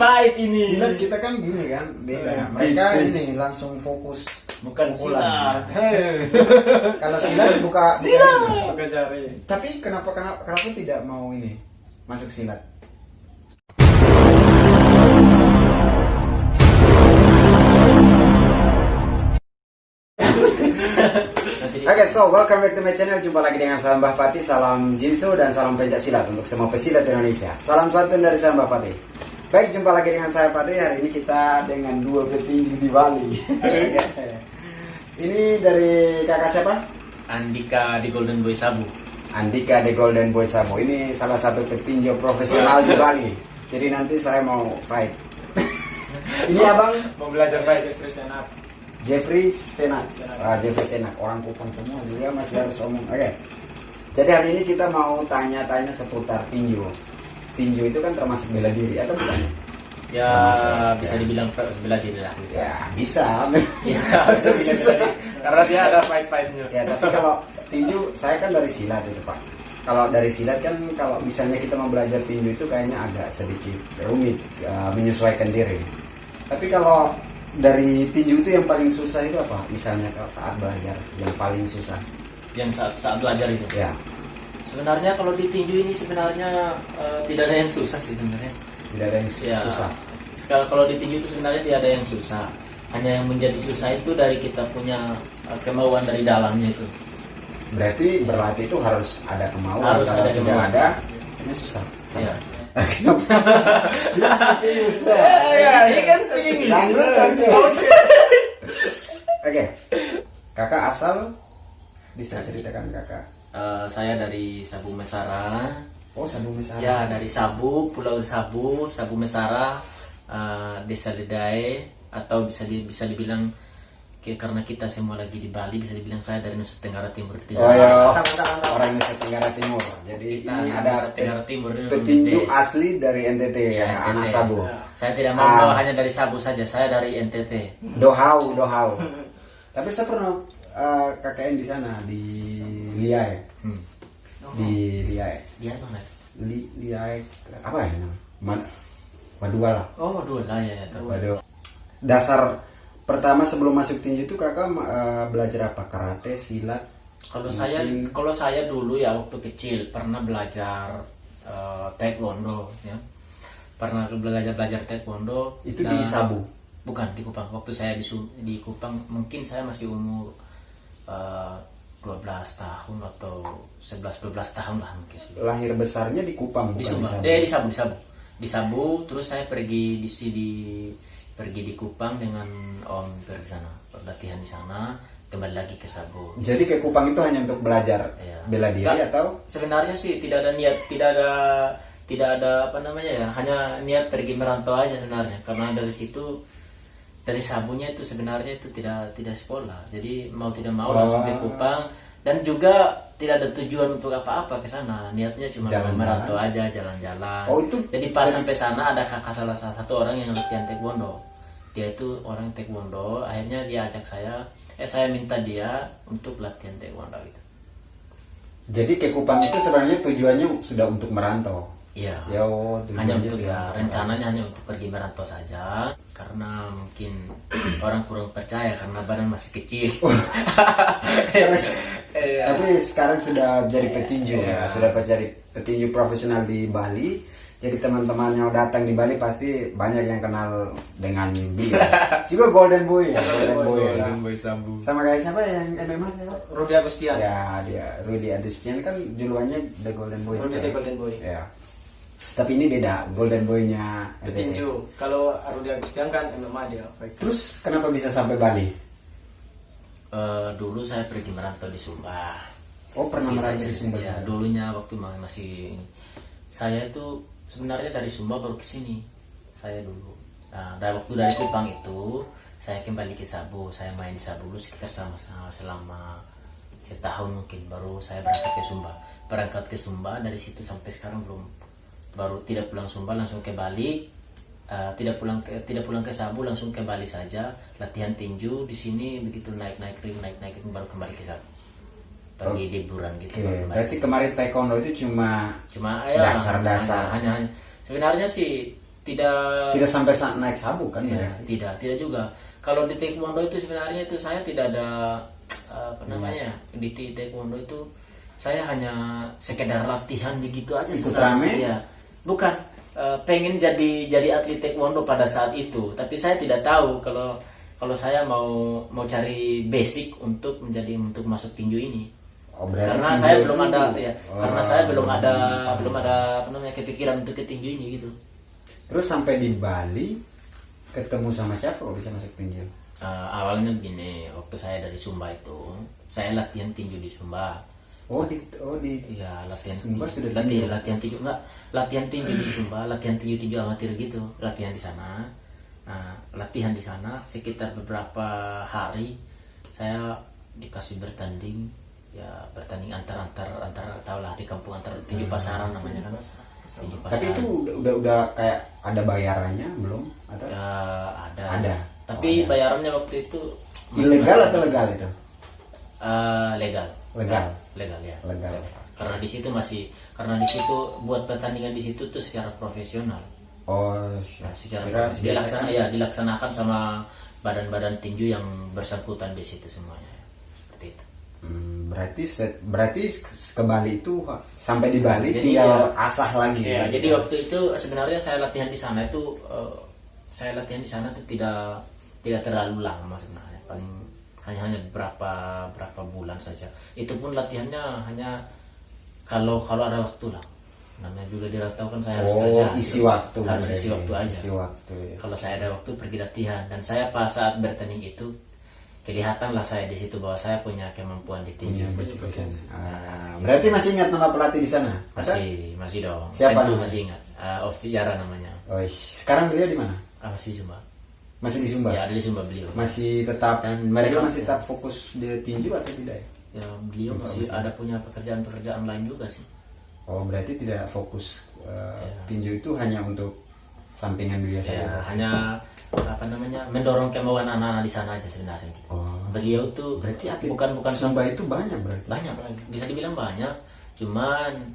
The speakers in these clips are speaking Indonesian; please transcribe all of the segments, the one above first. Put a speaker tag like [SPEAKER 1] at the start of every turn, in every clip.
[SPEAKER 1] fight ini.
[SPEAKER 2] Silat kita kan gini kan, beda. Mereka ini langsung fokus.
[SPEAKER 1] Bukan
[SPEAKER 2] pukulan.
[SPEAKER 1] silat.
[SPEAKER 2] Kalau silat buka
[SPEAKER 1] Buka jari.
[SPEAKER 2] Tapi kenapa tidak mau ini masuk silat? Oke, so welcome back to my channel. Jumpa lagi dengan saya Mbah Pati. Salam Jinsu dan salam pencak silat untuk semua pesilat Indonesia. Salam santun dari saya Mbah Pati. Baik, jumpa lagi dengan saya Pati. Hari ini kita dengan dua petinju di Bali. Ini dari kakak siapa?
[SPEAKER 1] Andika di Golden Boy Sabu.
[SPEAKER 2] Andika the Golden Boy Sabu. Ini salah satu petinju profesional di Bali. Jadi nanti saya mau fight. Ini abang
[SPEAKER 1] Mau belajar fight profesional.
[SPEAKER 2] Jeffrey Senak. Jeffrey Senak, orang Kupang semua juga masih harus omong. Oke. Jadi hari ini kita mau tanya-tanya seputar tinju. Tinju itu kan termasuk bela diri atau bukan?
[SPEAKER 1] Ya
[SPEAKER 2] Termasuk,
[SPEAKER 1] bisa
[SPEAKER 2] ya.
[SPEAKER 1] dibilang bela diri lah.
[SPEAKER 2] Ya, bisa.
[SPEAKER 1] Ya bisa bela diri. Karena dia ada fight-fightnya.
[SPEAKER 2] Ya, tapi kalau tinju saya kan dari silat itu, Pak. Kalau dari silat kan kalau misalnya kita mau belajar tinju itu kayaknya agak sedikit rumit, menyesuaikan diri. Tapi kalau dari tinju itu yang paling susah itu apa? Misalnya kalau saat belajar yang paling susah.
[SPEAKER 1] Yang saat belajar itu.
[SPEAKER 2] Ya,
[SPEAKER 1] Sebenarnya kalau di tinju ini sebenarnya tidak ada yang susah sih sebenarnya.
[SPEAKER 2] tidak ada yang
[SPEAKER 1] Ya,
[SPEAKER 2] susah.
[SPEAKER 1] Kalau di tinju itu sebenarnya tidak ada yang susah. Hanya yang menjadi susah itu dari kita punya kemauan dari dalamnya itu.
[SPEAKER 2] Berarti berlatih itu harus ada kemauan.
[SPEAKER 1] Harus
[SPEAKER 2] Kalau
[SPEAKER 1] ada
[SPEAKER 2] tidak
[SPEAKER 1] kemauan.
[SPEAKER 2] ada, ini susah.
[SPEAKER 1] Ya.
[SPEAKER 2] Kenapa? Dia susah.
[SPEAKER 1] Ya, ini kan speaking
[SPEAKER 2] Lanjut aja. Oke. Kakak asal bisa ceritakan kakak?
[SPEAKER 1] Saya dari Sabu Mesara.
[SPEAKER 2] Oh, Sabu Mesara.
[SPEAKER 1] Ya, dari Sabu, Pulau Sabu, Sabu Mesara, Desa Ledai, atau bisa dibilang karena kita semua lagi di Bali, bisa dibilang saya dari Nusa Tenggara Timur.
[SPEAKER 2] Oh ya, orang Nusa Tenggara Timur. Jadi
[SPEAKER 1] Kita
[SPEAKER 2] ini
[SPEAKER 1] Nusa
[SPEAKER 2] ada
[SPEAKER 1] Tenggara Timur ini
[SPEAKER 2] petinju
[SPEAKER 1] Des.
[SPEAKER 2] asli dari NTT
[SPEAKER 1] Ya,
[SPEAKER 2] ya, anak
[SPEAKER 1] NTT.
[SPEAKER 2] Sabu.
[SPEAKER 1] Saya tidak mau bawa hanya dari Sabu saja, saya dari NTT.
[SPEAKER 2] Dohau. Tapi saya pernah KKN di sana di Liai. Di Liai.
[SPEAKER 1] Dia mana?
[SPEAKER 2] Liai apa ya namanya? Madua lah.
[SPEAKER 1] Oh, dua lah ya, tahu.
[SPEAKER 2] Waduh. Dasar pertama sebelum masuk tinju itu kakak belajar apa? Karate, silat?
[SPEAKER 1] Kalau saya dulu ya waktu kecil pernah belajar taekwondo ya. Pernah belajar taekwondo.
[SPEAKER 2] Itu di Sabu.
[SPEAKER 1] Bukan di Kupang. Waktu saya di Kupang mungkin saya masih umur 12 tahun atau 11-12 tahun lah mungkin sih.
[SPEAKER 2] Lahir besarnya di Kupang
[SPEAKER 1] Di
[SPEAKER 2] bukan
[SPEAKER 1] Sumba.
[SPEAKER 2] di Sabu.
[SPEAKER 1] Di Sabu. Di Sabu terus saya pergi di Kupang dengan Om pergi sana, latihan di sana, kembali lagi ke Sabu.
[SPEAKER 2] Jadi ke Kupang itu hanya untuk belajar
[SPEAKER 1] Ya.
[SPEAKER 2] bela diri
[SPEAKER 1] Enggak,
[SPEAKER 2] atau?
[SPEAKER 1] sebenarnya sih tidak ada niat, tidak ada apa namanya ya, hanya niat pergi merantau aja sebenarnya. Karena dari Sabunya itu sebenarnya itu tidak sekolah. Jadi mau tidak mau langsung ke Kupang dan juga tidak ada tujuan untuk apa-apa ke sana. Niatnya cuma
[SPEAKER 2] Jalan-jalan.
[SPEAKER 1] merantau aja, jalan-jalan.
[SPEAKER 2] Oh, itu
[SPEAKER 1] Jadi pas sampai sana ada kakak salah satu orang yang latihan taekwondo. Dia itu orang taekwondo, akhirnya dia ajak saya minta dia untuk latihan taekwondo gitu.
[SPEAKER 2] Jadi ke Kupang itu sebenarnya tujuannya sudah untuk merantau.
[SPEAKER 1] Iya.
[SPEAKER 2] Ya,
[SPEAKER 1] Hanya
[SPEAKER 2] tujuannya
[SPEAKER 1] untuk
[SPEAKER 2] sudah
[SPEAKER 1] ya
[SPEAKER 2] untuk
[SPEAKER 1] rencananya hanya untuk pergi merantau saja karena mungkin orang kurang percaya karena badan masih kecil. Iya.
[SPEAKER 2] Tapi sekarang sudah jadi petinju ya, sudah jadi petinju profesional di Bali. Jadi teman-teman yang datang di Bali pasti banyak yang kenal dengan dia. Juga Golden Boy,
[SPEAKER 1] Golden Boy Sabu.
[SPEAKER 2] Sama kayak siapa yang MMA siapa?
[SPEAKER 1] Rudi Agustian.
[SPEAKER 2] Ya, dia Rudy Agustian kan julukannya The Golden Boy.
[SPEAKER 1] Rudi
[SPEAKER 2] juga.
[SPEAKER 1] The Golden Boy.
[SPEAKER 2] Ya. Tapi ini beda, Golden Boy-nya NTT.
[SPEAKER 3] Petinju. Kalau Rudi Agustian kan MMA dia fighter.
[SPEAKER 2] Terus kenapa bisa sampai Bali?
[SPEAKER 1] Dulu saya pergi merantau di Sumba.
[SPEAKER 2] Oh, pernah merantau di Sumba.
[SPEAKER 1] Ya, dulunya waktu masih saya itu sebenarnya dari Sumba baru ke sini. Saya dulu. Nah, waktu dari Kupang itu saya kembali ke Sabu. Saya main di Sabu dulu sekitar selama setahun mungkin baru saya berangkat ke Sumba. Berangkat ke Sumba dari situ sampai sekarang belum. Baru tidak pulang Sumba langsung ke Bali. Tidak pulang ke Sabu langsung ke Bali saja latihan tinju di sini begitu naik ring baru kembali ke Sabu pergi liburan gitu.
[SPEAKER 2] Oke, berarti kemarin taekwondo itu cuma
[SPEAKER 1] ya
[SPEAKER 2] dasar-dasar.
[SPEAKER 1] hanya sebenarnya sih
[SPEAKER 2] Tidak sampai naik sabu kan
[SPEAKER 1] Ya,
[SPEAKER 2] berarti?
[SPEAKER 1] tidak juga. Kalau di taekwondo itu sebenarnya itu saya tidak ada apa namanya, di taekwondo itu saya hanya sekedar latihan begitu aja
[SPEAKER 2] Ikut
[SPEAKER 1] sebenarnya.
[SPEAKER 2] rame?
[SPEAKER 1] Ya, bukan pengen jadi atlet taekwondo pada saat itu, tapi saya tidak tahu kalau saya mau cari basic untuk masuk tinju ini.
[SPEAKER 2] Oh, berarti
[SPEAKER 1] Karena
[SPEAKER 2] tinju
[SPEAKER 1] saya
[SPEAKER 2] itu-
[SPEAKER 1] belum ada ya, karena
[SPEAKER 2] Oh.
[SPEAKER 1] saya belum ada apa namanya kepikiran untuk ke tinju ini gitu.
[SPEAKER 2] Terus sampai di Bali ketemu sama siapa kok bisa masuk tinju?
[SPEAKER 1] Awalnya begini, waktu saya dari Sumba itu, saya latihan tinju di Sumba.
[SPEAKER 2] Oh di
[SPEAKER 1] Iya, latihan
[SPEAKER 2] Sumba
[SPEAKER 1] tinju.
[SPEAKER 2] sudah tinju?
[SPEAKER 1] Latihan tinju enggak, latihan tinju di Sumba, latihan tinju amatir gitu, latihan di sana. Nah, latihan di sana sekitar beberapa hari saya dikasih bertanding, ya bertanding antar tau lah di kampung antar tinju pasaran namanya kan. Tinju
[SPEAKER 2] Tapi
[SPEAKER 1] pasaran.
[SPEAKER 2] itu udah kayak ada bayarannya belum atau
[SPEAKER 1] Ya, ada.
[SPEAKER 2] Ada.
[SPEAKER 1] Tapi
[SPEAKER 2] Oh, ada.
[SPEAKER 1] bayarannya waktu itu
[SPEAKER 2] ilegal atau legal itu?
[SPEAKER 1] legal.
[SPEAKER 2] Legal.
[SPEAKER 1] Legal ya.
[SPEAKER 2] Legal.
[SPEAKER 1] Karena di situ buat pertandingan di situ tuh secara profesional.
[SPEAKER 2] Oh,
[SPEAKER 1] Nah, secara
[SPEAKER 2] kira
[SPEAKER 1] profesional.
[SPEAKER 2] biasa kan-
[SPEAKER 1] Dilaksanakan sama badan-badan tinju yang bersangkutan di situ semuanya. Seperti itu.
[SPEAKER 2] Berarti ke Bali itu sampai di Bali
[SPEAKER 1] Jadi
[SPEAKER 2] tinggal
[SPEAKER 1] ya-
[SPEAKER 2] asah lagi.
[SPEAKER 1] Ya,
[SPEAKER 2] kan?
[SPEAKER 1] jadi waktu itu sebenarnya saya latihan di sana itu tidak terlalu lama sebenarnya, paling hanya berapa bulan saja. Itu pun latihannya hanya kalau ada waktu lah. Namanya juga di rantau kan saya harus kerja.
[SPEAKER 2] isi
[SPEAKER 1] gitu.
[SPEAKER 2] waktu.
[SPEAKER 1] Harus
[SPEAKER 2] berarti.
[SPEAKER 1] isi waktu aja.
[SPEAKER 2] Isi waktu. Ya.
[SPEAKER 1] Kalau saya ada waktu pergi latihan, dan saya pas saat bertanding itu kelihatan lah saya di situ bahwa saya punya kemampuan di tinju.
[SPEAKER 2] Iya, berarti masih ingat nama pelatih di sana? Atau?
[SPEAKER 1] Masih dong.
[SPEAKER 2] Siapa
[SPEAKER 1] Tentu
[SPEAKER 2] namanya?
[SPEAKER 1] masih ingat. Oftiara namanya.
[SPEAKER 2] Oh, sekarang beliau di mana?
[SPEAKER 1] Masih Sumba.
[SPEAKER 2] Masih di Sumba.
[SPEAKER 1] Ya, ada di Sumba beliau.
[SPEAKER 2] Masih tetap
[SPEAKER 1] Dan mereka-
[SPEAKER 2] beliau masih tetap fokus di tinju atau tidak?
[SPEAKER 1] Ya, beliau masih ada punya pekerjaan lain juga sih.
[SPEAKER 2] Oh, berarti tidak fokus
[SPEAKER 1] Ya.
[SPEAKER 2] tinju itu hanya untuk sampingan beliau
[SPEAKER 1] Ya,
[SPEAKER 2] saja.
[SPEAKER 1] hanya mendorong kemauan anak-anak di sana aja sebenarnya.
[SPEAKER 2] Oh.
[SPEAKER 1] Beliau tuh
[SPEAKER 2] Berarti atlet
[SPEAKER 1] bukan
[SPEAKER 2] Sumba itu banyak berarti.
[SPEAKER 1] banyak, bisa dibilang banyak. Cuman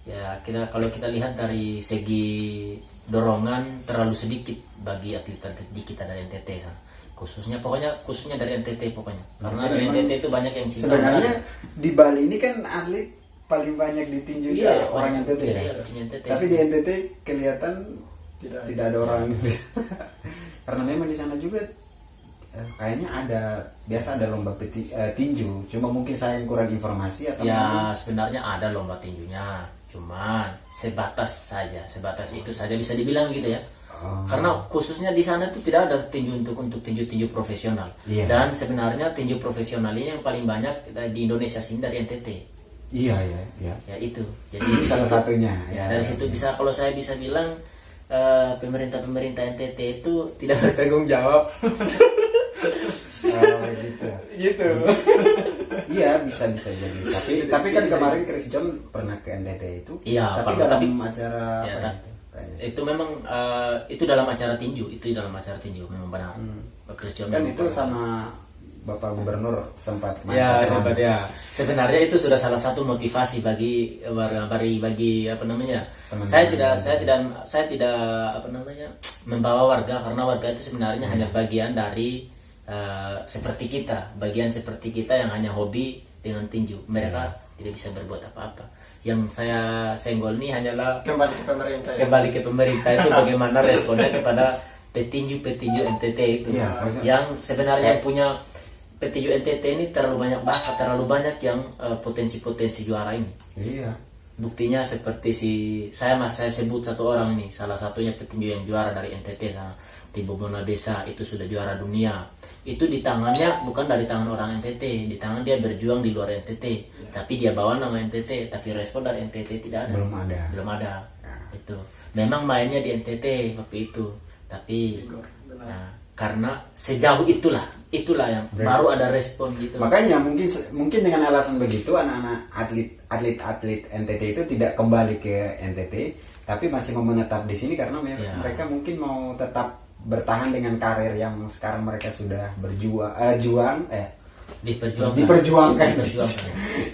[SPEAKER 1] ya kalau kita lihat dari segi dorongan terlalu sedikit bagi atlet-atlet di kita dari NTT sana. Khususnya dari NTT pokoknya. Karena
[SPEAKER 2] Berarti
[SPEAKER 1] dari
[SPEAKER 2] memang
[SPEAKER 1] NTT itu banyak yang cinta.
[SPEAKER 2] Sebenarnya di Bali ini kan atlet paling banyak di tinju itu
[SPEAKER 1] Iya,
[SPEAKER 2] orang NTT ya.
[SPEAKER 1] iya, orang NTT.
[SPEAKER 2] Tapi di NTT kelihatan tidak ada orang.
[SPEAKER 1] Iya.
[SPEAKER 2] Karena memang di sana juga kayaknya biasa ada lomba tinju. Cuma mungkin saya yang kurang informasi atau
[SPEAKER 1] Ya, sebenarnya ada lomba tinjunya, cuman sebatas itu saja bisa dibilang gitu ya.
[SPEAKER 2] Oh.
[SPEAKER 1] Karena khususnya di sana itu tidak ada tinju untuk tinju profesional.
[SPEAKER 2] Iya.
[SPEAKER 1] Dan sebenarnya tinju profesional ini yang paling banyak di Indonesia sini dari NTT.
[SPEAKER 2] Iya.
[SPEAKER 1] Ya itu. Jadi
[SPEAKER 2] Ini salah satunya.
[SPEAKER 1] ya, dari situ kalau saya bisa bilang pemerintah NTT itu tidak bertanggung jawab.
[SPEAKER 2] Gitu.
[SPEAKER 3] Gitu.
[SPEAKER 2] Iya, bisa jadi. Tapi kan kemarin Chris John pernah ke NTT itu.
[SPEAKER 1] Iya,
[SPEAKER 2] tapi
[SPEAKER 1] pernah,
[SPEAKER 2] dalam acara
[SPEAKER 1] Ya,
[SPEAKER 2] apa
[SPEAKER 1] tak-
[SPEAKER 2] itu? Kayaknya.
[SPEAKER 1] itu memang itu dalam acara tinju, memang benar. Chris John
[SPEAKER 2] Kan
[SPEAKER 1] memang
[SPEAKER 2] itu
[SPEAKER 1] pernah.
[SPEAKER 2] sama Bapak Gubernur sempat main
[SPEAKER 1] Ya,
[SPEAKER 2] satu
[SPEAKER 1] sempat
[SPEAKER 2] round.
[SPEAKER 1] ya. Sebenarnya itu sudah salah satu motivasi bagi apa namanya?
[SPEAKER 2] Teman-teman
[SPEAKER 1] Saya tidak apa namanya? Membawa warga, karena warga itu sebenarnya hanya bagian dari seperti kita yang hanya hobi dengan tinju. Mereka tidak bisa berbuat apa-apa. Yang saya senggol ini hanyalah
[SPEAKER 3] Kembali ke pemerintah ya.
[SPEAKER 1] kembali ke pemerintah itu bagaimana responnya kepada petinju NTT itu,
[SPEAKER 2] Iya,
[SPEAKER 1] yang sebenarnya punya petinju NTT ini terlalu banyak yang potensi juara ini.
[SPEAKER 2] Iya.
[SPEAKER 1] Buktinya seperti saya sebut satu orang ini, salah satunya petinju yang juara dari NTT sana, Tibo Monabesa, itu sudah juara dunia. Itu di tangannya bukan dari tangan orang NTT, di tangan dia berjuang di luar NTT, tapi dia bawa nama NTT, tapi respon dari NTT tidak ada. Belum ada. Itu memang mainnya di NTT waktu itu, tapi karena sejauh itulah yang baru ada respon gitu.
[SPEAKER 2] Makanya mungkin dengan alasan begitu anak-anak atlet NTT itu tidak kembali ke NTT, tapi masih mau menetap di sini karena mereka mungkin mau tetap bertahan dengan karir yang sekarang mereka sudah diperjuangkan.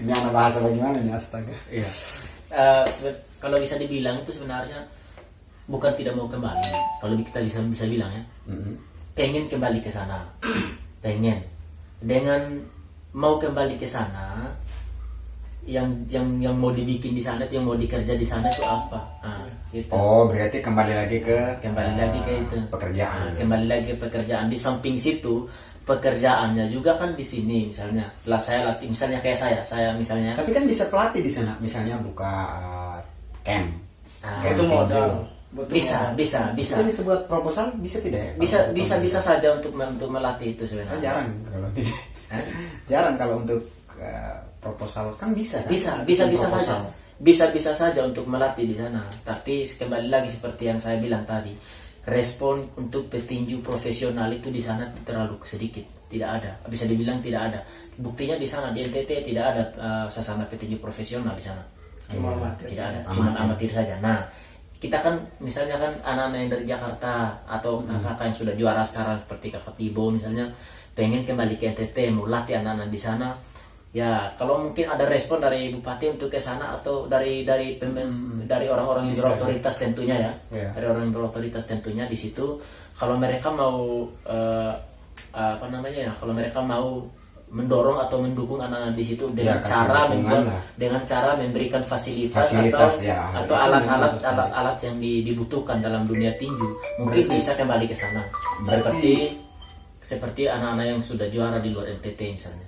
[SPEAKER 2] Ini anak bahasa bagaimana nih, astaga.
[SPEAKER 1] Iya. Kalau bisa dibilang itu sebenarnya bukan tidak mau kembali, kalau kita bisa bilang ya, pengen kembali ke sana, pengen, dengan mau kembali ke sana, yang mau dibikin di sana, yang mau dikerja di sana itu apa? Nah, gitu.
[SPEAKER 2] Oh, berarti kembali lagi ke
[SPEAKER 1] itu
[SPEAKER 2] pekerjaan.
[SPEAKER 1] Nah, kembali lagi ke pekerjaan. Di samping situ pekerjaannya juga kan di sini, misalnya lah saya latih, misalnya kayak saya misalnya.
[SPEAKER 2] Tapi kan bisa pelatih di sana, misalnya buka camp.
[SPEAKER 3] Itu modal.
[SPEAKER 1] Bisa.
[SPEAKER 2] Ini sebuah proposal bisa tidak ya?
[SPEAKER 1] Bisa saja untuk melatih itu
[SPEAKER 2] Saya
[SPEAKER 1] sebenarnya.
[SPEAKER 2] jarang kalau jarang kalau untuk proposal kan bisa. Kan?
[SPEAKER 1] Bisa
[SPEAKER 2] Proposal.
[SPEAKER 1] saja. Bisa saja untuk melatih di sana. Tapi kembali lagi seperti yang saya bilang tadi, respon untuk petinju profesional itu di sana terlalu sedikit, tidak ada. Bisa dibilang tidak ada. Buktinya di sana di NTT tidak ada sesama petinju profesional di sana.
[SPEAKER 3] Cuma amatir.
[SPEAKER 1] Tidak ada, cuma amatir saja. Nah, kita kan misalnya kan anak-anak yang dari Jakarta atau kakak yang sudah juara sekarang seperti kakak Tibo misalnya pengen kembali ke NTT mau latih anak-anak di sana. Ya, kalau mungkin ada respon dari bupati untuk ke sana atau dari orang-orang yang berotoritas tentunya ya. Dari orang yang berotoritas tentunya di situ kalau mereka mau kalau mereka mau mendorong atau mendukung anak-anak di situ dengan cara memberikan fasilitas atau alat yang dibutuhkan dalam dunia tinju, mungkin bisa kembali ke sana. Seperti anak-anak yang sudah juara di luar NTT misalnya.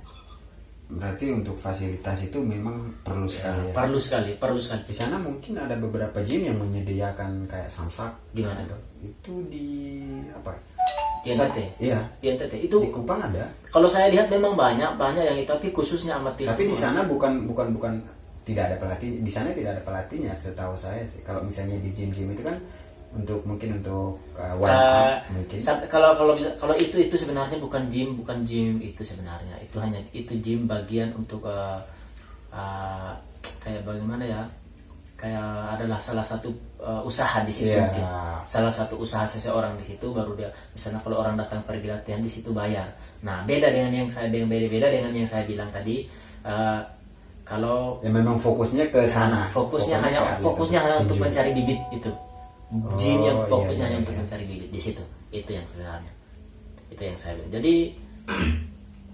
[SPEAKER 2] Berarti untuk fasilitas itu memang perlu sekali.
[SPEAKER 1] Perlu sekali.
[SPEAKER 2] Di sana mungkin ada beberapa gym yang menyediakan kayak samsak.
[SPEAKER 1] Di mana tuh?
[SPEAKER 2] Itu di apa?
[SPEAKER 1] Di NTT.
[SPEAKER 2] Iya.
[SPEAKER 1] Di NTT itu.
[SPEAKER 2] Di Kupang ada.
[SPEAKER 1] Kalau saya lihat memang banyak yang itu, tapi khususnya amatir.
[SPEAKER 2] Tapi di sana bukan tidak ada pelatih. Di sana tidak ada pelatihnya setahu saya sih. Kalau misalnya di gym-gym itu kan mungkin untuk warm up mungkin.
[SPEAKER 1] Kalau itu sebenarnya bukan gym itu sebenarnya. Itu gym bagian untuk kayak bagaimana ya? Kayak adalah salah satu usaha di situ mungkin. Salah satu usaha seseorang di situ baru dia misalnya kalau orang datang pergi latihan di situ bayar. Nah, beda dengan yang saya bilang tadi. Kalau
[SPEAKER 2] memang fokusnya ke sana.
[SPEAKER 1] Fokusnya hanya untuk mencari bibit itu. Gym yang fokusnya hanya untuk mencari bibit di situ. Itu yang sebenarnya. Itu yang saya bilang. Jadi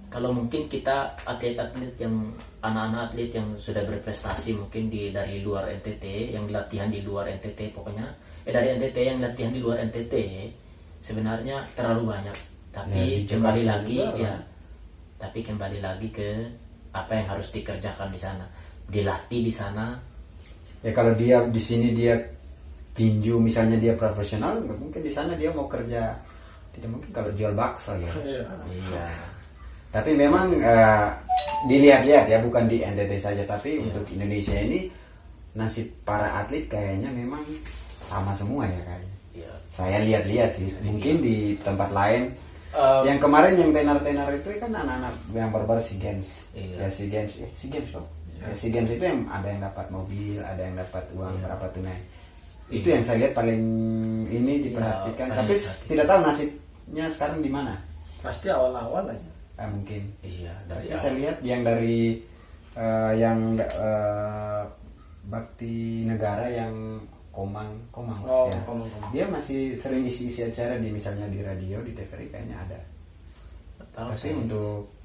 [SPEAKER 1] kalau mungkin kita atlet-atlet yang anak-anak atlet yang sudah berprestasi mungkin dari luar NTT, yang latihan di luar NTT pokoknya, dari NTT yang latihan di luar NTT sebenarnya terlalu banyak. Tapi kembali lagi ke apa yang harus dikerjakan di sana, dilatih di sana.
[SPEAKER 2] Ya kalau dia di sini dia tinju misalnya dia profesional, mungkin di sana dia mau kerja tidak mungkin kalau jual bakso ya.
[SPEAKER 1] Iya.
[SPEAKER 2] Tapi memang dilihat-lihat ya, bukan di NTT saja, tapi untuk Indonesia ini nasib para atlet kayaknya memang sama semua ya kayaknya.
[SPEAKER 1] Iya.
[SPEAKER 2] Saya lihat-lihat sih, mungkin di tempat lain. Yang kemarin yang tenar-tenar itu kan anak-anak yang barbar SEA Games.
[SPEAKER 1] Iya.
[SPEAKER 2] Ya SEA Games dong. Ya, SEA Games itu yang ada yang dapat mobil, ada yang dapat uang berapa tunai. Itu yang saya lihat paling ini diperhatikan. Tapi tidak tahu nasibnya sekarang di mana.
[SPEAKER 3] Pasti awal-awal aja.
[SPEAKER 2] Mungkin.
[SPEAKER 1] Iya,
[SPEAKER 2] Tapi saya lihat yang dari bakti negara yang Komang ya.
[SPEAKER 3] Komang.
[SPEAKER 2] Dia masih sering isi acara di misalnya di radio, di TVRI kayaknya ada.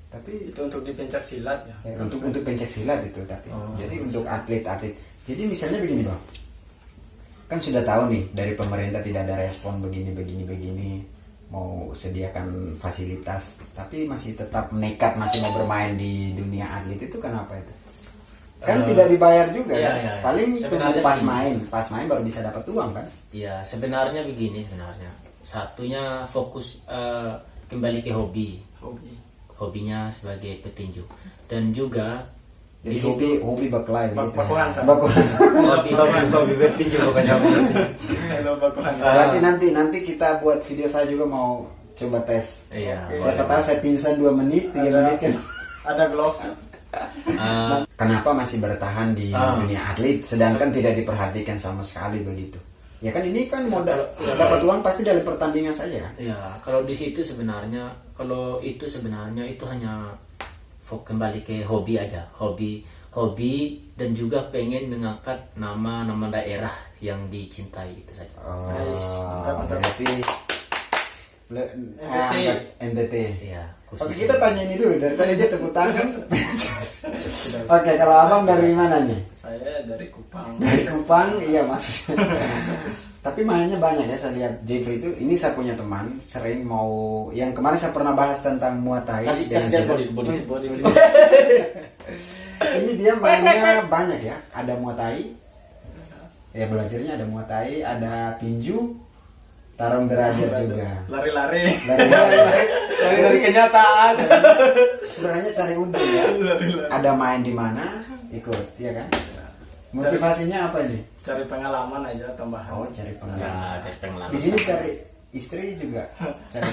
[SPEAKER 2] Tapi
[SPEAKER 3] itu untuk di pencak silat ya.
[SPEAKER 2] Untuk pencak silat itu tapi. Jadi untuk atlet-atlet. Jadi misalnya begini Bang. Kan sudah tahu nih dari pemerintah tidak ada respon begini mau sediakan fasilitas, tapi masih tetap nekat masih mau bermain di dunia atlet itu kenapa itu? Kan tidak dibayar juga kan? Paling tunggu pas main baru bisa dapat uang kan?
[SPEAKER 1] Iya, sebenarnya begini sebenarnya. Satunya fokus kembali ke hobinya sebagai petinju, dan juga
[SPEAKER 2] jadi hobi baklai begitu.
[SPEAKER 3] Bakuhan kan.
[SPEAKER 1] Hobi bertinju pokoknya.
[SPEAKER 2] Berarti nanti kita buat video, saya juga mau coba tes.
[SPEAKER 1] Iya.
[SPEAKER 2] Siapa tahu saya pingsan 2 menit, 3 menit kan.
[SPEAKER 3] Ada glove.
[SPEAKER 2] Kenapa masih bertahan di dunia atlet sedangkan tidak diperhatikan sama sekali begitu? Ya kan ini kan modal dapat uang pasti dari pertandingan saja kan?
[SPEAKER 1] Iya, kalau di situ sebenarnya itu hanya kembali ke hobi aja, hobi dan juga pengen mengangkat nama daerah yang dicintai itu saja.
[SPEAKER 2] Berarti NTT.
[SPEAKER 1] Iya,
[SPEAKER 2] Oke, kita tanya ini dulu, dari tadi dia tepuk tangan. Oke, kalau abang dari mana nih?
[SPEAKER 3] Saya dari Kupang.
[SPEAKER 2] Dari Kupang, iya mas. Tapi mainnya banyak ya, saya lihat Jeffrey itu. Ini saya punya teman, sering mau, yang kemarin saya pernah bahas tentang Muay Thai.
[SPEAKER 1] Kasih
[SPEAKER 2] dengan
[SPEAKER 1] dia
[SPEAKER 2] silat.
[SPEAKER 1] body.
[SPEAKER 2] Ini dia mainnya banyak ya. Ada Muay Thai. Ya belajarnya ada Muay Thai, ada tinju, tarung derajat juga.
[SPEAKER 3] Lari-lari.
[SPEAKER 1] Dari kenyataan.
[SPEAKER 2] Sebenarnya cari untung ya. Ada main di mana, ikut, ya kan? Motivasinya apa ini?
[SPEAKER 3] Cari pengalaman aja tambahan.
[SPEAKER 2] Oh, cari pengalaman.
[SPEAKER 1] Ya, cari pengalaman.
[SPEAKER 2] Di sini cari istri juga. Cari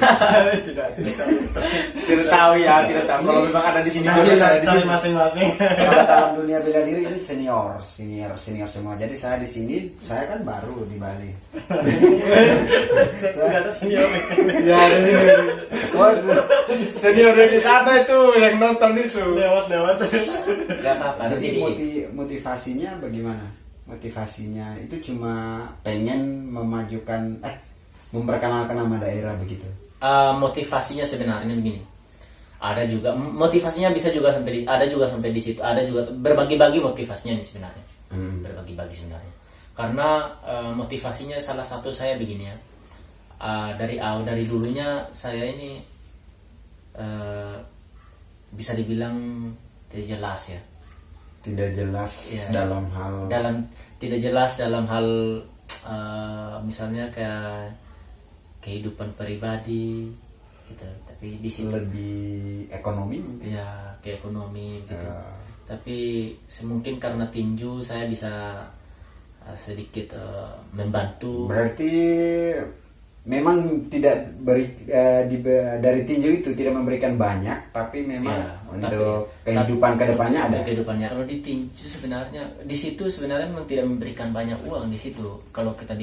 [SPEAKER 3] tidak.
[SPEAKER 1] Tidak tahu ya, tidak tahu. Kalau memang ada di sini
[SPEAKER 3] Nanti cari masing-masing.
[SPEAKER 2] Kalau dalam dunia bela diri ini senior semua. Jadi saya di sini, saya kan baru di Bali.
[SPEAKER 3] Tidak ada senior di sini.
[SPEAKER 1] Ya, senior dari sana itu yang nonton itu.
[SPEAKER 3] Lewat.
[SPEAKER 1] Gak apa-apa.
[SPEAKER 2] Jadi motivasinya bagaimana? Motivasinya itu cuma pengen memperkenalkan nama daerah begitu.
[SPEAKER 1] Motivasinya sebenarnya begini. Ada juga motivasinya bisa juga sampai di situ. Ada juga berbagi-bagi motivasinya ini sebenarnya. Berbagi-bagi sebenarnya. Karena motivasinya salah satu saya begini ya. Dari dulunya saya ini bisa dibilang tidak jelas ya.
[SPEAKER 2] Tidak jelas
[SPEAKER 1] Ya, tidak jelas dalam hal misalnya kayak kehidupan pribadi gitu. Tapi di situ
[SPEAKER 2] lebih ekonomi mungkin.
[SPEAKER 1] ya ke ekonomi gitu. Tapi semungkin karena tinju saya bisa sedikit membantu.
[SPEAKER 2] Berarti memang tidak dari tinju itu tidak memberikan banyak, tapi memang
[SPEAKER 1] Ya,
[SPEAKER 2] untuk kehidupan kedepannya ada.
[SPEAKER 1] Untuk kehidupannya. Kalau di tinju sebenarnya di situ sebenarnya memang tidak memberikan banyak uang di situ. Kalau kita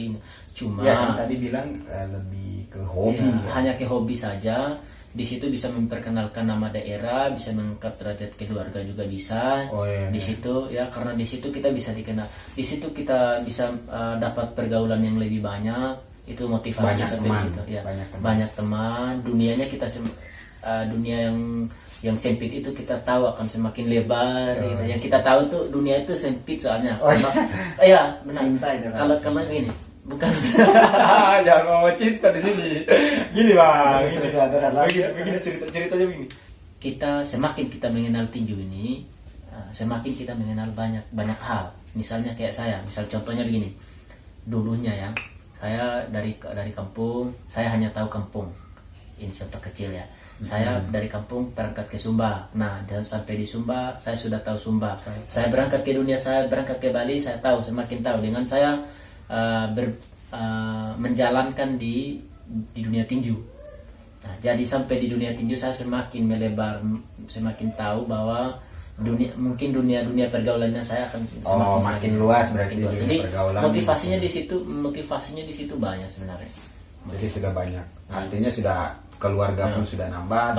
[SPEAKER 1] cuma
[SPEAKER 2] Ya kan tadi bilang lebih ke hobi.
[SPEAKER 1] ya, hanya ke hobi saja. Di situ bisa memperkenalkan nama daerah, bisa mengangkat derajat keluarga juga bisa.
[SPEAKER 2] Oh, iya,
[SPEAKER 1] Di
[SPEAKER 2] iya.
[SPEAKER 1] situ ya karena di situ kita bisa dikenal. Di situ kita bisa dapat pergaulan yang lebih banyak. Itu motivasinya
[SPEAKER 2] Banyak
[SPEAKER 1] sampai
[SPEAKER 2] teman.
[SPEAKER 1] di situ ya.
[SPEAKER 2] Banyak
[SPEAKER 1] Banyak
[SPEAKER 2] teman.
[SPEAKER 1] teman. Dunianya kita dunia yang sempit itu kita tahu akan semakin lebar.
[SPEAKER 2] Oh,
[SPEAKER 1] gitu.
[SPEAKER 2] iya.
[SPEAKER 1] Yang kita tahu tuh dunia itu sempit soalnya.
[SPEAKER 2] Oh, iya.
[SPEAKER 1] Iya benar.
[SPEAKER 2] Cinta itu kan.
[SPEAKER 1] Kalau kemarin gini, bukan.
[SPEAKER 3] Jangan ngomong cinta di sini. Gini bang.
[SPEAKER 2] Terus ada lagi.
[SPEAKER 3] Begini ceritanya begini.
[SPEAKER 1] Semakin kita mengenal tinju ini, semakin kita mengenal banyak hal. Misalnya kayak saya, contohnya begini. Dulunya ya, saya dari kampung, saya hanya tahu kampung. Ini contoh kecil ya. Saya dari kampung berangkat ke Sumba. Nah, dan sampai di Sumba, saya sudah tahu Sumba. Saya berangkat ke dunia, saya berangkat ke Bali, saya tahu, semakin tahu. Dengan saya menjalankan di dunia tinju. Nah, jadi sampai di dunia tinju saya semakin melebar, semakin tahu bahwa mungkin dunia pergaulannya saya akan
[SPEAKER 2] makin luas berarti
[SPEAKER 1] luas.
[SPEAKER 2] dunia
[SPEAKER 1] Jadi
[SPEAKER 2] pergaulan.
[SPEAKER 1] motivasinya di situ banyak sebenarnya.
[SPEAKER 2] Jadi sudah banyak. Artinya sudah keluarga pun sudah nambah.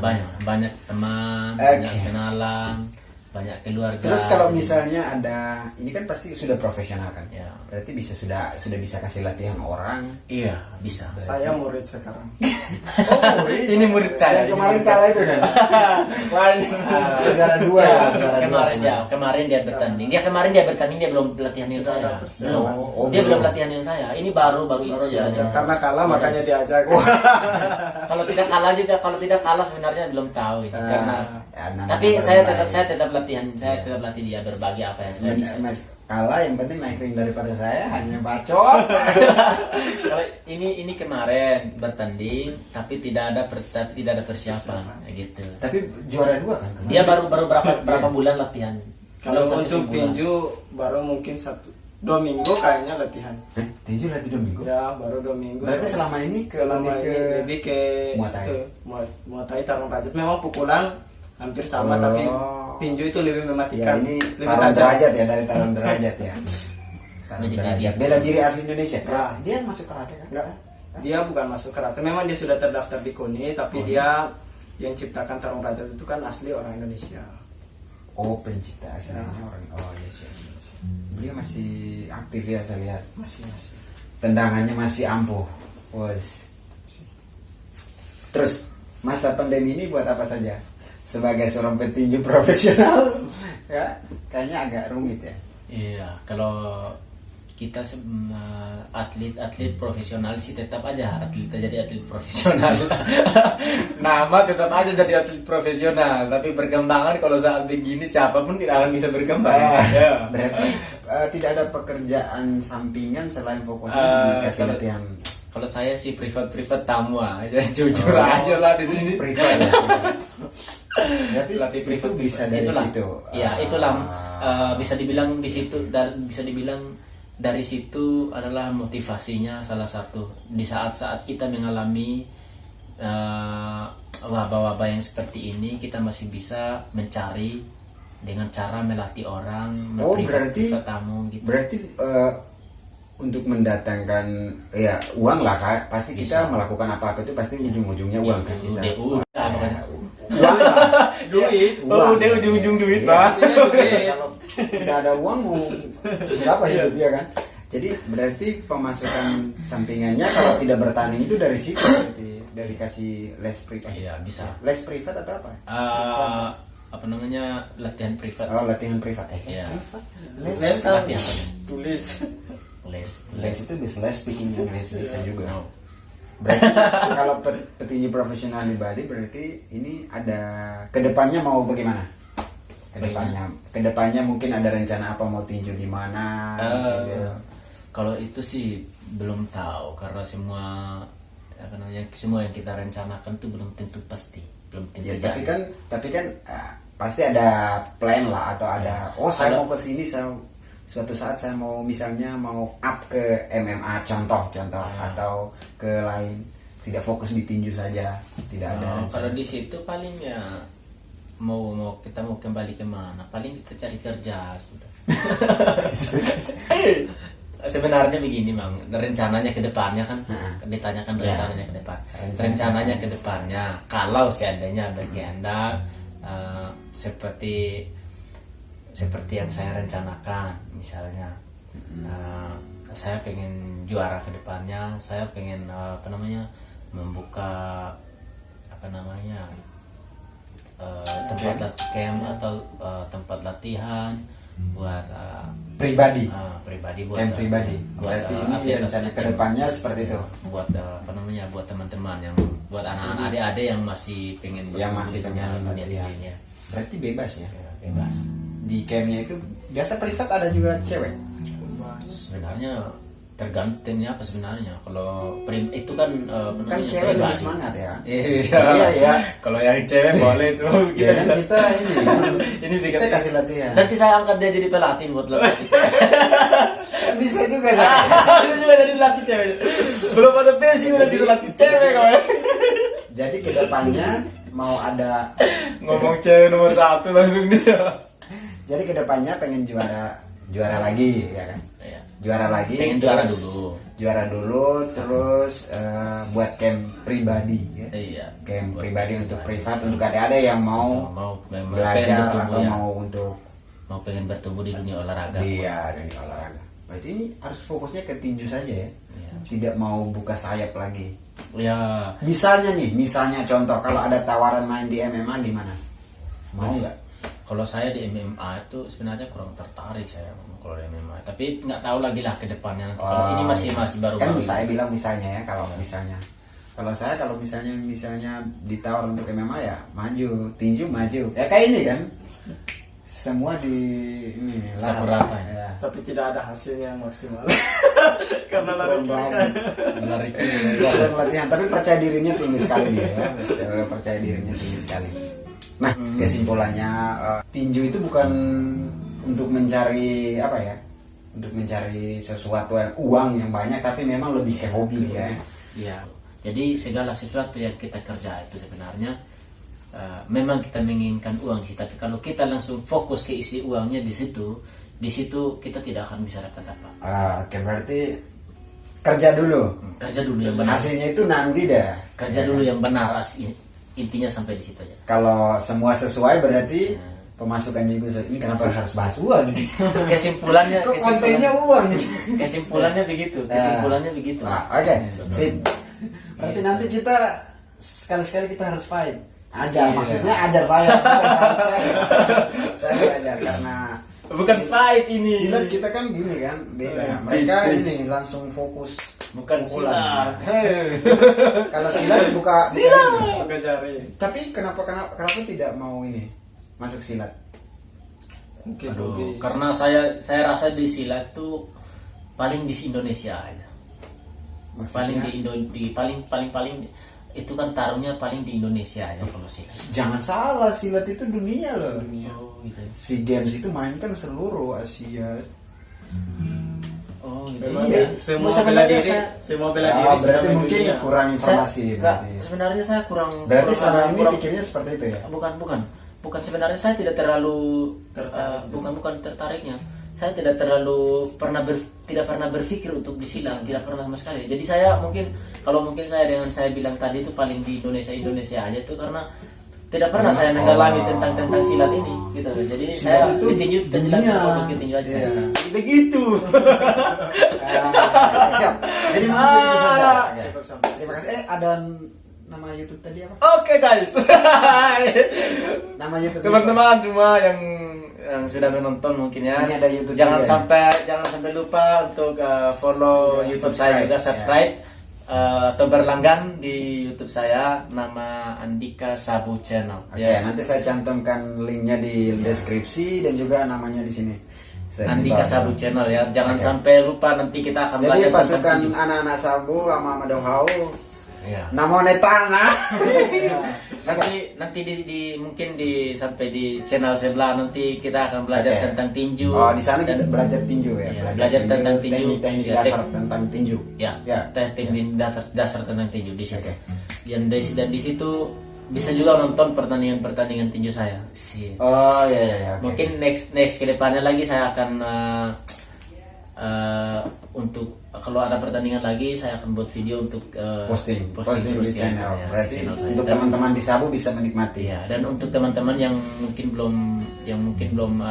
[SPEAKER 1] Banyak teman,
[SPEAKER 2] Oke.
[SPEAKER 1] banyak kenalan, banyak keluarga.
[SPEAKER 2] Terus kalau misalnya ada, ini kan pasti sudah profesional kan?
[SPEAKER 1] Ya.
[SPEAKER 2] Berarti sudah bisa kasih latihan orang.
[SPEAKER 1] Iya, bisa.
[SPEAKER 3] Saya murid sekarang.
[SPEAKER 1] Ini murid saya.
[SPEAKER 2] Yang kemarin kalah itu kan? Saudara dua ya.
[SPEAKER 1] Kemarin dia bertanding. Dia belum latihan yang saya. Dia belum latihan yang saya. Ini baru itu saja.
[SPEAKER 3] Karena kalah makanya diajak.
[SPEAKER 1] Kalau tidak kalah sebenarnya belum tahu ini. Karena
[SPEAKER 2] namanya
[SPEAKER 1] tapi
[SPEAKER 2] baru
[SPEAKER 1] saya
[SPEAKER 2] mulai.
[SPEAKER 1] tetap latihan. Saya tetap latih dia berbagi apa yang saya bisa.
[SPEAKER 2] Mas kalah yang penting naik ring daripada saya, hanya bacot.
[SPEAKER 1] Kalau ini kemarin bertanding tapi tidak ada persiapan gitu.
[SPEAKER 2] Tapi juara dua kan kemarin?
[SPEAKER 1] Dia baru berapa bulan latihan.
[SPEAKER 3] Kalau
[SPEAKER 1] Belum sampai
[SPEAKER 3] untuk
[SPEAKER 1] sebulan.
[SPEAKER 3] tinju baru mungkin 2 minggu kayaknya latihan.
[SPEAKER 2] Tinju latih 2 minggu?
[SPEAKER 3] Ya baru 2 minggu.
[SPEAKER 2] Berarti selama ini
[SPEAKER 3] lebih ke
[SPEAKER 2] Muay Thai.
[SPEAKER 3] itu, Muay Thai tarung derajat. Memang pukulan hampir sama tapi tinju itu lebih
[SPEAKER 2] Ya
[SPEAKER 3] mematikan.
[SPEAKER 2] ini
[SPEAKER 3] lebih
[SPEAKER 2] tarung
[SPEAKER 3] tajam.
[SPEAKER 2] derajat ya, dari tarung derajat ya. Tarung
[SPEAKER 1] Jadi
[SPEAKER 2] derajat.
[SPEAKER 1] bibit.
[SPEAKER 2] Bela diri asli Indonesia.
[SPEAKER 3] Ya.
[SPEAKER 2] Dia masuk karate kan?
[SPEAKER 3] Enggak. Dia bukan masuk karate. Memang dia sudah terdaftar di KONI tapi dia yang ciptakan tarung derajat itu kan asli orang Indonesia.
[SPEAKER 2] Oh, pencipta aslinya orang. Oh iya sih. Beliau masih aktif ya saya lihat.
[SPEAKER 3] Masih.
[SPEAKER 2] Tendangannya masih ampuh. Wes. Terus masa pandemi ini buat apa saja? Sebagai seorang petinju profesional, ya kayaknya agak rumit ya.
[SPEAKER 1] Iya, kalau kita atlet profesional sih tetap aja jadi atlet profesional. Nama tetap aja jadi atlet profesional, tapi perkembangan kalau saat begini siapapun tidak akan bisa berkembang. Ya.
[SPEAKER 2] Berarti tidak ada pekerjaan sampingan selain fokusnya dikasih
[SPEAKER 1] kalau-
[SPEAKER 2] latihan
[SPEAKER 1] Kalau saya sih privat tamu aja, jujur aja lah di sini.
[SPEAKER 2] privat ya. Berarti
[SPEAKER 1] Latih
[SPEAKER 2] itu
[SPEAKER 1] privat
[SPEAKER 2] bisa dari
[SPEAKER 1] itulah.
[SPEAKER 2] situ.
[SPEAKER 1] Ya, itulah bisa dibilang di situ bisa dibilang dari situ adalah motivasinya salah satu di saat-saat kita mengalami wabah-wabah yang seperti ini, kita masih bisa mencari dengan cara melatih orang,
[SPEAKER 2] Oh,
[SPEAKER 1] privat tamu gitu.
[SPEAKER 2] Berarti untuk mendatangkan ya uang lah Kak. Pasti kita
[SPEAKER 1] Bisa.
[SPEAKER 2] melakukan apa-apa itu pasti ujung-ujungnya uang kan kita.
[SPEAKER 1] DU,
[SPEAKER 2] Uang lah.
[SPEAKER 3] Duit.
[SPEAKER 1] Oh, udah ujung-ujung duit,
[SPEAKER 2] Iya.
[SPEAKER 1] Pak.
[SPEAKER 2] Kalau tidak ada uang mau berapa hidup ya kan? Jadi berarti pemasukan sampingannya kalau tidak bertani itu dari situ berarti dari kasih les privat.
[SPEAKER 1] Iya, bisa.
[SPEAKER 2] Les privat atau apa?
[SPEAKER 1] Apa namanya, latihan privat.
[SPEAKER 2] Oh, latihan privat. Les
[SPEAKER 1] Iya.
[SPEAKER 2] privat.
[SPEAKER 3] Les kan
[SPEAKER 1] latihan
[SPEAKER 3] tulis.
[SPEAKER 2] Les itu bisa les speaking English bisa juga. Berarti kalau petinju profesional di Bali berarti ini ada kedepannya mau bagaimana? Kedepannya mungkin ada rencana apa mau tinju di mana? gitu.
[SPEAKER 1] Kalau itu sih belum tahu karena semua apa namanya, semua yang kita rencanakan itu belum tentu pasti, belum tentu.
[SPEAKER 2] Ya,
[SPEAKER 1] jadi.
[SPEAKER 2] tapi kan pasti ada plan lah atau ada saya
[SPEAKER 1] Kalau-
[SPEAKER 2] mau ke sini suatu saat saya mau misalnya mau up ke MMA contoh atau ke lain tidak fokus di tinju saja tidak ada.
[SPEAKER 1] Kalau di situ paling ya mau kita mau kembali kemana? Paling kita cari kerja sudah. Sebenarnya begini, Mang. Rencananya ke depannya kan ditanyakan
[SPEAKER 2] Ya.
[SPEAKER 1] rencananya ke depan. Rencananya ke depannya kalau seandainya ada kehendak seperti yang saya rencanakan, misalnya saya pengen juara ke depannya, saya pengen membuka tempat camp atau tempat latihan buat
[SPEAKER 2] Pribadi.
[SPEAKER 1] pribadi buat
[SPEAKER 2] Camp pribadi. Berarti ini rencana kedepannya seperti itu.
[SPEAKER 1] buat buat teman-teman yang buat anak-anak adik-adik yang masih pengen
[SPEAKER 2] latihan.
[SPEAKER 1] ya.
[SPEAKER 2] Berarti bebas ya.
[SPEAKER 1] Bebas.
[SPEAKER 2] Di campnya itu biasa privat ada juga cewek.
[SPEAKER 1] Sebenarnya tergantungnya apa sebenarnya kalau itu kan
[SPEAKER 2] Kan cewek lebih semangat ya.
[SPEAKER 1] Iya
[SPEAKER 2] Iya.
[SPEAKER 1] Kalau yang cewek boleh tuh
[SPEAKER 2] Ya kan kita
[SPEAKER 1] ini
[SPEAKER 2] kita kasih latihan.
[SPEAKER 1] nanti saya angkat dia jadi pelatih buat latih cewek.
[SPEAKER 2] Bisa juga Zak.
[SPEAKER 1] Bisa juga jadi latih cewek. Belum ada basic udah bisa latih cewek kawan.
[SPEAKER 2] Jadi kedepannya mau ada
[SPEAKER 1] Ngomong cewek nomor 1 langsung dia.
[SPEAKER 2] jadi kedepannya pengen juara lagi ya kan.
[SPEAKER 1] Iya.
[SPEAKER 2] Juara lagi.
[SPEAKER 1] Pengen juara
[SPEAKER 2] terus
[SPEAKER 1] dulu.
[SPEAKER 2] Juara dulu terus buat camp pribadi ya.
[SPEAKER 1] Iya.
[SPEAKER 2] Camp pribadi untuk privat untuk adik-adik yang mau
[SPEAKER 1] pengen
[SPEAKER 2] belajar
[SPEAKER 1] bertumbuh
[SPEAKER 2] atau
[SPEAKER 1] ya.
[SPEAKER 2] mau untuk
[SPEAKER 1] mau pengen bertumbuh di dunia olahraga.
[SPEAKER 2] iya dari olahraga. Berarti ini harus fokusnya ke tinju saja ya.
[SPEAKER 1] Iya.
[SPEAKER 2] Tidak mau buka sayap lagi.
[SPEAKER 1] Ya,
[SPEAKER 2] Misalnya contoh kalau ada tawaran main di MMA gimana? Mau nggak?
[SPEAKER 1] kalau saya di MMA itu sebenarnya kurang tertarik saya kalau di MMA. Tapi nggak tahu lagi lah ke depannya. Kalau ini masih baru.
[SPEAKER 2] Kan saya bilang misalnya ya kalau misalnya kalau misalnya ditawar untuk MMA ya maju, tinju maju. Ya kayak ini kan. Semua di ini
[SPEAKER 1] Sapu
[SPEAKER 2] lahap.
[SPEAKER 1] rata ya.
[SPEAKER 2] Ya.
[SPEAKER 3] Tapi tidak ada hasilnya yang maksimal. Karena lari
[SPEAKER 2] Kurang
[SPEAKER 3] kiri kan.
[SPEAKER 2] banget.
[SPEAKER 1] Lari
[SPEAKER 2] Kurang latihan, tapi percaya dirinya tinggi sekali dia ya. Percaya dirinya tinggi sekali. Nah, kesimpulannya tinju itu bukan untuk mencari apa ya? Untuk mencari sesuatu uang yang banyak, tapi memang lebih ke hobi ya.
[SPEAKER 1] Iya. Jadi segala sesuatu yang kita kerja itu sebenarnya memang kita menginginkan uang sih. Tapi kalau kita langsung fokus ke isi uangnya di situ kita tidak akan bisa dapat apa.
[SPEAKER 2] Oke, berarti kerja dulu.
[SPEAKER 1] Kerja dulu yang benar.
[SPEAKER 2] Hasilnya itu nanti dah.
[SPEAKER 1] Kerja dulu yang benar. Intinya sampai di situ aja.
[SPEAKER 2] Kalau semua sesuai berarti pemasukan juga ini kenapa harus bahas uang ini?
[SPEAKER 1] Kesimpulannya,
[SPEAKER 2] Kok kontennya uang ini?
[SPEAKER 1] kesimpulannya begitu. Kesimpulannya begitu.
[SPEAKER 2] Nah, oke. Sip. Berarti nanti kita sekali-sekali kita harus fight. Ajar,
[SPEAKER 1] Iya.
[SPEAKER 2] maksudnya ajar saya. Bukan fight saya ajar karena
[SPEAKER 1] Bukan fight ini.
[SPEAKER 2] silat kita kan gini kan, beda. Mereka ini langsung fokus.
[SPEAKER 1] Bukan
[SPEAKER 2] pukulan.
[SPEAKER 1] silat.
[SPEAKER 2] Kalau silat buka
[SPEAKER 3] Oke cari.
[SPEAKER 2] Tapi kenapa tidak mau ini masuk silat?
[SPEAKER 3] Mungkin
[SPEAKER 1] Aduh,
[SPEAKER 3] Bobby.
[SPEAKER 1] karena saya rasa di silat tuh paling di Indonesia aja. Paling
[SPEAKER 2] Maksudnya?
[SPEAKER 1] di Indo di paling itu kan tarungnya paling di Indonesia aja kalau silat.
[SPEAKER 2] Jangan salah, silat itu dunia loh.
[SPEAKER 1] Oh, gitu.
[SPEAKER 2] Si Games itu mainkan seluruh Asia.
[SPEAKER 1] Oh, gitu.
[SPEAKER 3] Memang
[SPEAKER 1] Iya.
[SPEAKER 3] semua
[SPEAKER 1] Sebenarnya
[SPEAKER 3] bela diri,
[SPEAKER 1] saya-
[SPEAKER 3] semua bela
[SPEAKER 2] Ya,
[SPEAKER 3] diri sudah
[SPEAKER 2] berarti
[SPEAKER 3] main
[SPEAKER 2] mungkin
[SPEAKER 3] dunia.
[SPEAKER 2] kurang informasi.
[SPEAKER 1] Enggak,
[SPEAKER 2] berarti.
[SPEAKER 1] sebenarnya saya kurang
[SPEAKER 2] Berarti
[SPEAKER 1] kurang-
[SPEAKER 2] selama ini
[SPEAKER 1] kurang-
[SPEAKER 2] pikirnya seperti itu ya?
[SPEAKER 1] bukan sebenarnya saya tidak terlalu
[SPEAKER 3] Tertarik.
[SPEAKER 1] bukan tertariknya. Saya tidak tidak pernah berpikir untuk di silat, tidak pernah sama sekali. Jadi saya mungkin saya dengan saya bilang tadi itu paling di Indonesia aja itu karena tidak pernah saya mendalami tentang silat ini gitu. Jadi
[SPEAKER 2] Silat
[SPEAKER 1] saya
[SPEAKER 2] itu
[SPEAKER 1] ditinju
[SPEAKER 2] dunia.
[SPEAKER 1] fokus ke tinju aja.
[SPEAKER 2] Iya.
[SPEAKER 1] Begitu.
[SPEAKER 2] Siap. Jadi mungkin begitu saja. Ya.
[SPEAKER 3] Cukup sampai.
[SPEAKER 2] Terima kasih. Ada nama YouTube tadi apa?
[SPEAKER 1] Oke guys.
[SPEAKER 2] Nama YouTube
[SPEAKER 1] Teman-teman semua yang sudah menonton mungkin ya,
[SPEAKER 2] Ini ada YouTube
[SPEAKER 1] jangan
[SPEAKER 2] juga ya?
[SPEAKER 1] sampai lupa untuk follow YouTube saya juga, subscribe atau berlangganan di YouTube saya, nama Andika Sabu Channel.
[SPEAKER 2] Oke, nanti saya cantumkan linknya di deskripsi dan juga namanya di sini. Saya di
[SPEAKER 1] Andika
[SPEAKER 2] bawah.
[SPEAKER 1] Sabu Channel ya, jangan
[SPEAKER 2] Oke.
[SPEAKER 1] sampai lupa, nanti kita akan
[SPEAKER 2] Jadi
[SPEAKER 1] belajar
[SPEAKER 2] pasukan
[SPEAKER 1] tentang tinju.
[SPEAKER 2] anak-anak Sabu sama Madahau
[SPEAKER 1] Ya.
[SPEAKER 2] namanya tanah.
[SPEAKER 1] Nanti mungkin sampai di channel sebelah nanti kita akan belajar
[SPEAKER 2] Oke.
[SPEAKER 1] tentang tinju.
[SPEAKER 2] Oh, di sana kita belajar tinju ya.
[SPEAKER 1] Iya, belajar tentang tinju.
[SPEAKER 2] Teknik
[SPEAKER 1] Ya,
[SPEAKER 2] dasar tentang tinju.
[SPEAKER 1] Ya,
[SPEAKER 2] Ya.
[SPEAKER 1] teknik dasar tentang tinju di situ.
[SPEAKER 2] Oke.
[SPEAKER 1] Dan di situ bisa juga nonton pertandingan tinju saya. Sih.
[SPEAKER 2] Oh iya. Oke.
[SPEAKER 1] Mungkin next ke depannya lagi saya akan untuk kalau ada pertandingan lagi saya akan buat video untuk
[SPEAKER 2] posting di channel.
[SPEAKER 1] ya,
[SPEAKER 2] Berarti
[SPEAKER 1] channel saya.
[SPEAKER 2] untuk
[SPEAKER 1] Dan-
[SPEAKER 2] teman-teman di Sabu bisa menikmati.
[SPEAKER 1] Ya, dan untuk teman-teman yang mungkin belum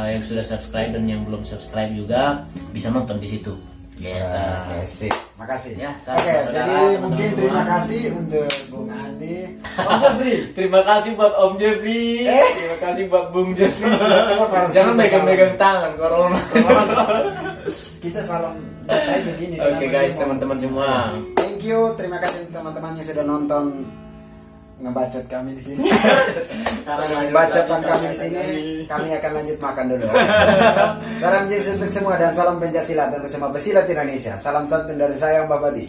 [SPEAKER 1] yang sudah subscribe dan yang belum subscribe juga bisa nonton di situ. Gitu.
[SPEAKER 2] Oke, sip. Makasih.
[SPEAKER 1] Ya,
[SPEAKER 2] Oke,
[SPEAKER 1] saudara-saudara,
[SPEAKER 2] jadi
[SPEAKER 1] teman-teman
[SPEAKER 2] mungkin
[SPEAKER 1] semua.
[SPEAKER 2] terima kasih untuk Bung Andi. Om Jeffrey.
[SPEAKER 1] Terima kasih buat Om Jeffy. Terima kasih buat Bung Jeffy. Jangan megang-megang tangan corona.
[SPEAKER 2] Kita salam batai begini.
[SPEAKER 1] Oke
[SPEAKER 2] kenapa
[SPEAKER 1] guys,
[SPEAKER 2] dia mau-
[SPEAKER 1] teman-teman semua.
[SPEAKER 2] Thank you, terima kasih teman-teman yang sudah nonton ngebacot kami di sini. Bacotan kami di sini, kami akan lanjut makan dulu. Salam jazz untuk semua dan salam Pencaksilat untuk semua pesilat Indonesia. Salam santun dari saya Mbak Badi.